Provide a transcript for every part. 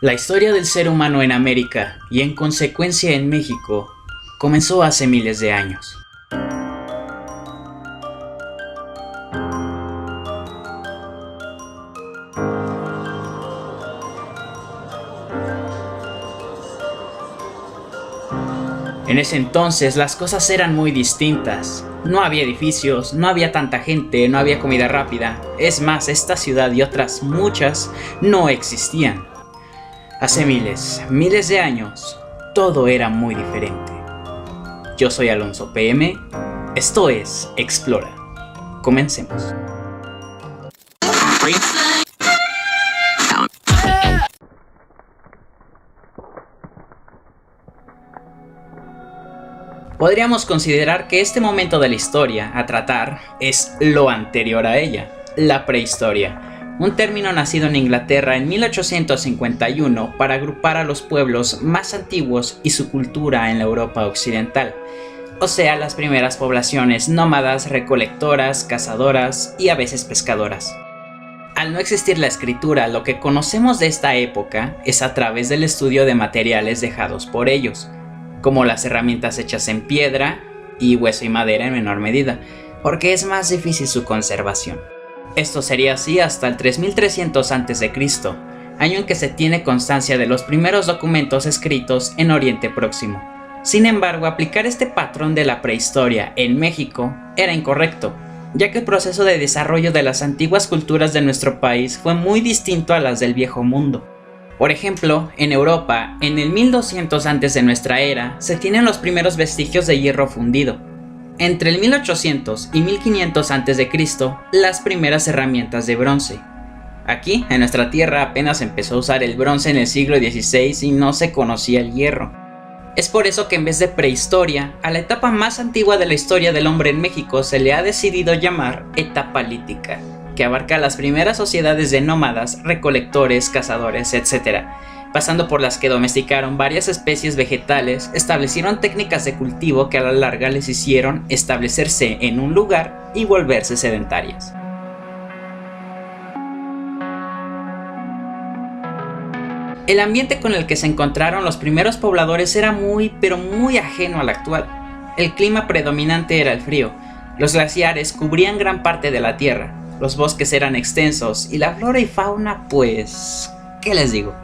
La historia del ser humano en América y en consecuencia en México comenzó hace miles de años. En ese entonces las cosas eran muy distintas. No había edificios, no había tanta gente, no había comida rápida. Es más, esta ciudad y otras muchas no existían. Hace miles de años, todo era muy diferente. Yo soy Alonso PM, esto es Explora. Comencemos. Podríamos considerar que este momento de la historia a tratar es lo anterior a ella, la prehistoria, un término nacido en Inglaterra en 1851 para agrupar a los pueblos más antiguos y su cultura en la Europa occidental, o sea, las primeras poblaciones nómadas, recolectoras, cazadoras y a veces pescadoras. Al no existir la escritura, lo que conocemos de esta época es a través del estudio de materiales dejados por ellos, como las herramientas hechas en piedra y hueso y madera en menor medida, porque es más difícil su conservación. Esto sería así hasta el 3300 a.C., año en que se tiene constancia de los primeros documentos escritos en Oriente Próximo. Sin embargo, aplicar este patrón de la prehistoria en México era incorrecto, ya que el proceso de desarrollo de las antiguas culturas de nuestro país fue muy distinto a las del Viejo Mundo. Por ejemplo, en Europa, en el 1200 antes de nuestra era, se tienen los primeros vestigios de hierro fundido. Entre el 1800 y 1500 a.C., las primeras herramientas de bronce. Aquí, en nuestra tierra, apenas empezó a usar el bronce en el siglo XVI y no se conocía el hierro. Es por eso que en vez de prehistoria, a la etapa más antigua de la historia del hombre en México se le ha decidido llamar etapa lítica, que abarca las primeras sociedades de nómadas, recolectores, cazadores, etc., pasando por las que domesticaron varias especies vegetales, establecieron técnicas de cultivo que a la larga les hicieron establecerse en un lugar y volverse sedentarias. El ambiente con el que se encontraron los primeros pobladores era muy ajeno al actual. El clima predominante era el frío, los glaciares cubrían gran parte de la tierra, los bosques eran extensos y la flora y fauna, pues, ¿qué les digo?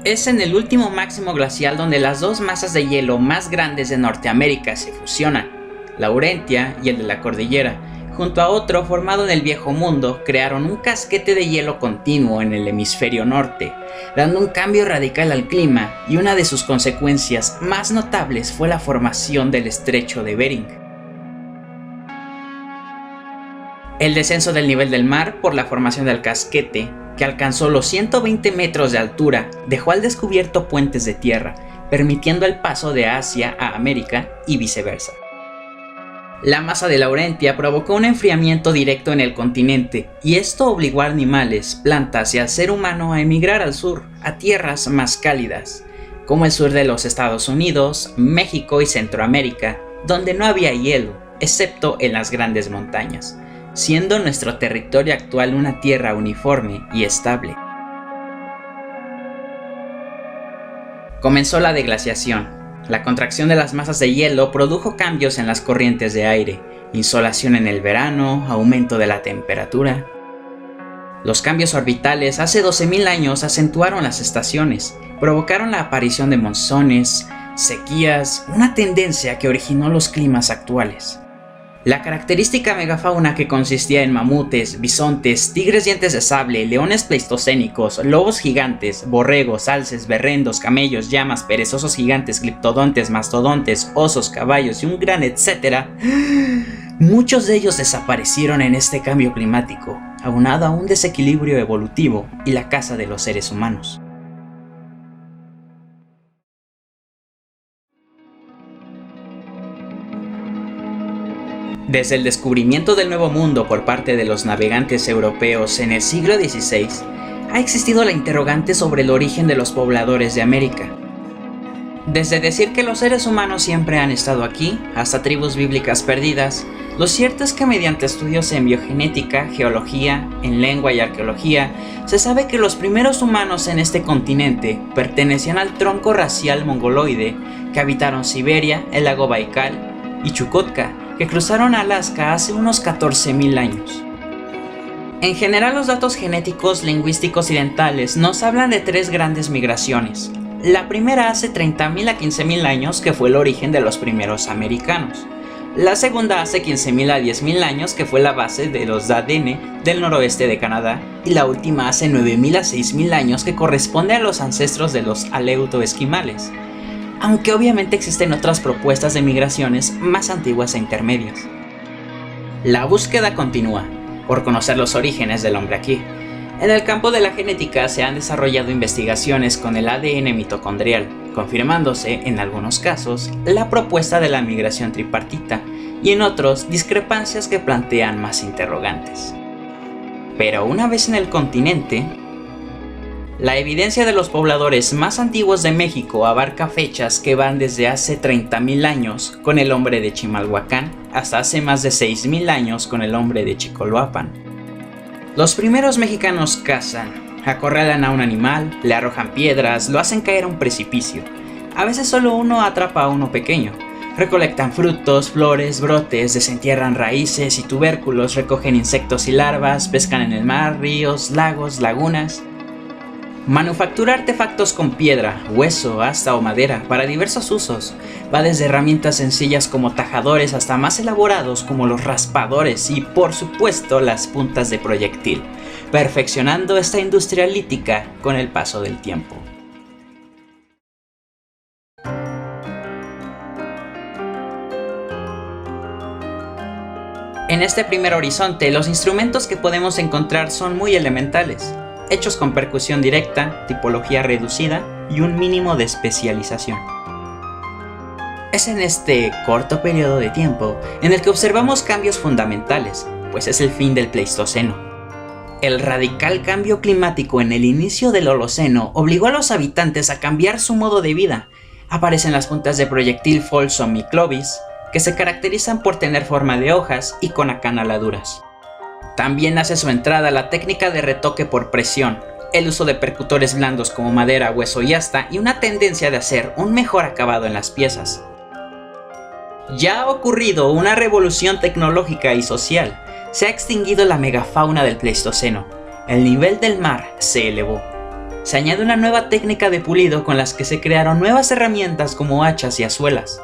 Es en el último máximo glacial donde las dos masas de hielo más grandes de Norteamérica se fusionan, la Laurentia y el de la Cordillera, junto a otro formado en el Viejo Mundo, crearon un casquete de hielo continuo en el hemisferio norte, dando un cambio radical al clima, y una de sus consecuencias más notables fue la formación del estrecho de Bering. El descenso del nivel del mar por la formación del casquete, que alcanzó los 120 metros de altura, dejó al descubierto puentes de tierra, permitiendo el paso de Asia a América y viceversa. La masa de Laurentia provocó un enfriamiento directo en el continente, y esto obligó a animales, plantas y al ser humano a emigrar al sur, a tierras más cálidas, como el sur de los Estados Unidos, México y Centroamérica, donde no había hielo, excepto en las grandes montañas, siendo nuestro territorio actual una tierra uniforme y estable. Comenzó la deglaciación. La contracción de las masas de hielo produjo cambios en las corrientes de aire, insolación en el verano, aumento de la temperatura. Los cambios orbitales hace 12.000 años acentuaron las estaciones, provocaron la aparición de monzones, sequías, una tendencia que originó los climas actuales. La característica megafauna que consistía en mamutes, bisontes, tigres dientes de sable, leones pleistocénicos, lobos gigantes, borregos, alces, berrendos, camellos, llamas, perezosos gigantes, gliptodontes, mastodontes, osos, caballos y un gran etcétera, muchos de ellos desaparecieron en este cambio climático, aunado a un desequilibrio evolutivo y la caza de los seres humanos. Desde el descubrimiento del Nuevo Mundo por parte de los navegantes europeos en el siglo XVI, ha existido la interrogante sobre el origen de los pobladores de América. Desde decir que los seres humanos siempre han estado aquí, hasta tribus bíblicas perdidas, Lo cierto es que mediante estudios en biogenética, geología, en lengua y arqueología, se sabe que los primeros humanos en este continente pertenecían al tronco racial mongoloide que habitaron Siberia, el lago Baikal y Chukotka, que cruzaron Alaska hace unos 14.000 años. En general, los datos genéticos, lingüísticos y dentales nos hablan de 3 grandes migraciones. La primera hace 30.000 a 15.000 años, que fue el origen de los primeros americanos. La segunda hace 15.000 a 10.000 años, que fue la base de los Dah'dene del noroeste de Canadá, y la última hace 9.000 a 6.000 años, que corresponde a los ancestros de los aleutoesquimales, aunque obviamente existen otras propuestas de migraciones más antiguas e intermedias. La búsqueda continúa por conocer los orígenes del hombre aquí. En el campo de la genética se han desarrollado investigaciones con el ADN mitocondrial, confirmándose, en algunos casos, la propuesta de la migración tripartita y en otros, discrepancias que plantean más interrogantes. Pero una vez en el continente, la evidencia de los pobladores más antiguos de México abarca fechas que van desde hace 30.000 años con el hombre de Chimalhuacán hasta hace más de 6.000 años con el hombre de Chicoloapan. Los primeros mexicanos cazan, acorralan a un animal, le arrojan piedras, lo hacen caer a un precipicio. A veces solo uno atrapa a uno pequeño. Recolectan frutos, flores, brotes, desentierran raíces y tubérculos, recogen insectos y larvas, pescan en el mar, ríos, lagos, lagunas. Manufactura artefactos con piedra, hueso, asta o madera para diversos usos. Va desde herramientas sencillas como tajadores hasta más elaborados como los raspadores y, por supuesto, las puntas de proyectil, perfeccionando esta industria lítica con el paso del tiempo. En este primer horizonte, los instrumentos que podemos encontrar son muy elementales, hechos con percusión directa, tipología reducida y un mínimo de especialización. Es en este corto periodo de tiempo en el que observamos cambios fundamentales, pues es el fin del Pleistoceno. El radical cambio climático en el inicio del Holoceno obligó a los habitantes a cambiar su modo de vida. Aparecen las puntas de proyectil Folsom y Clovis, que se caracterizan por tener forma de hojas y con acanaladuras. También hace su entrada la técnica de retoque por presión, el uso de percutores blandos como madera, hueso y asta y una tendencia de hacer un mejor acabado en las piezas. Ya ha ocurrido una revolución tecnológica y social. Se ha extinguido la megafauna del Pleistoceno. El nivel del mar se elevó. Se añade una nueva técnica de pulido con las que se crearon nuevas herramientas como hachas y azuelas.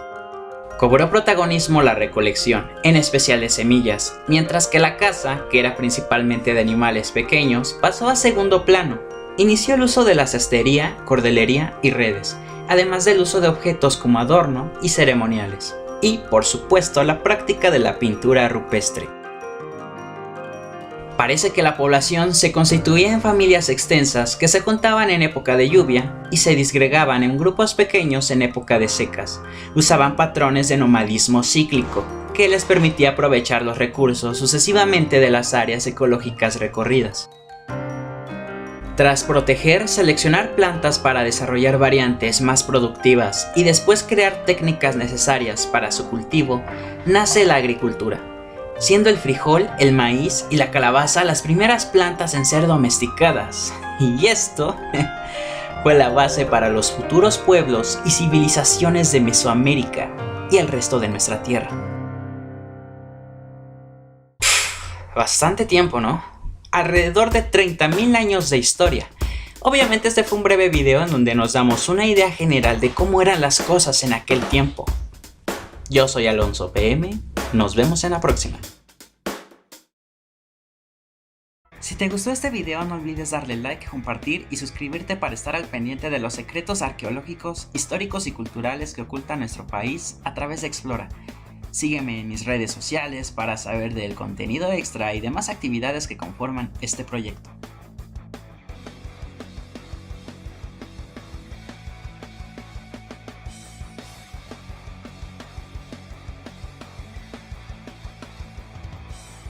Cobró protagonismo la recolección, en especial de semillas, mientras que la caza, que era principalmente de animales pequeños, pasó a segundo plano. Inició el uso de la cestería, cordelería y redes, además del uso de objetos como adorno y ceremoniales. Y, por supuesto, la práctica de la pintura rupestre. Parece que la población se constituía en familias extensas que se juntaban en época de lluvia y se disgregaban en grupos pequeños en época de secas. Usaban patrones de nomadismo cíclico, que les permitía aprovechar los recursos sucesivamente de las áreas ecológicas recorridas. Tras proteger, seleccionar plantas para desarrollar variantes más productivas y después crear técnicas necesarias para su cultivo, nace la agricultura, siendo el frijol, el maíz y la calabaza las primeras plantas en ser domesticadas. Y esto fue la base para los futuros pueblos y civilizaciones de Mesoamérica y el resto de nuestra tierra. Bastante tiempo, ¿no? Alrededor de 30.000 años de historia. Obviamente este fue un breve video en donde nos damos una idea general de cómo eran las cosas en aquel tiempo. Yo soy Alonso PM, nos vemos en la próxima. Si te gustó este video no olvides darle like, compartir y suscribirte para estar al pendiente de los secretos arqueológicos, históricos y culturales que oculta nuestro país a través de Explora. Sígueme en mis redes sociales para saber del contenido extra y demás actividades que conforman este proyecto.